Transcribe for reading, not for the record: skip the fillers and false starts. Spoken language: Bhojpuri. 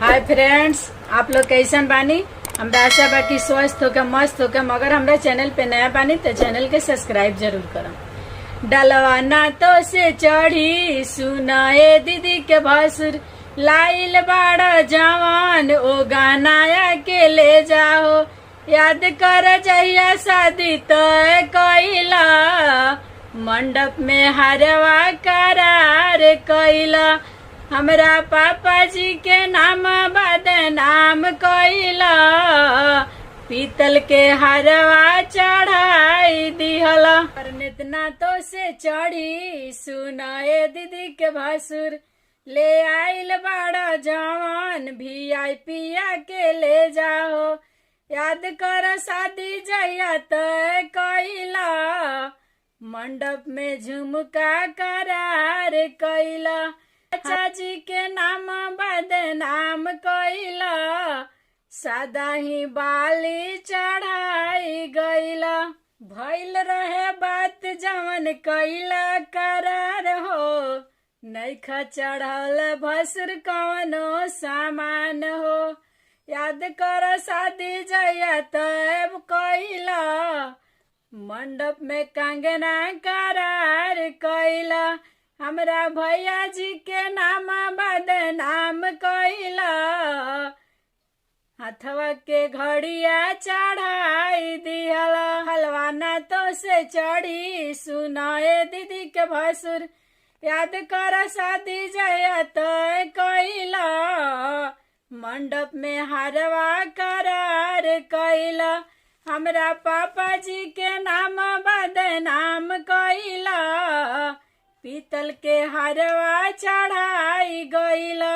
हाय फ्रेंड्स, आप लोग कैसन बानी। हमरा आशा बा कि स्वस्थ होकर मस्त होकर, मगर हमरा चैनल पे नया बानी तो चैनल के सब्सक्राइब जरूर करम। डलवाना तो से चढ़ी सुनाए दीदी के भसुर, लाइल बाड़ा जवान ओ गाना के ले जाओ। याद कर जहिया शादी तय कैला, मंडप में हरवा करार कैला। हमरा पापा जी के नाम बदनाम कैला, पीतल के हरवा चढ़ाई दिहला। नितना तो से चढ़ी सुनाए दीदी के भसुर, ले आइल बाड़ा जवान VIP के ले जाओ। याद कर शादी जया तय कैला, मंडप में झुमका करार कैला। चाचा जी के नाम बदनाम कैला, सादा ही बाली चढ़ाई गईला। भइल रहे बात जवन कैला करार हो, नैखा चढ़ल भसुर कवनो सामान हो। याद कर शादी जया तब कैला, मंडप में कंगना करार कैला। हमरा भैया जी के नाम बदनाम कैला, हथवा के घड़िया चढ़ाई दिहला। हलवाना तो से चढ़ी सुनाए दीदी के भसुर, याद कर शादी जया तय कैला, मंडप में हरवा करार कैला। हमरा पापा जी के नाम बदनाम कैला, पीतल के हरवा चढ़ाई गईला।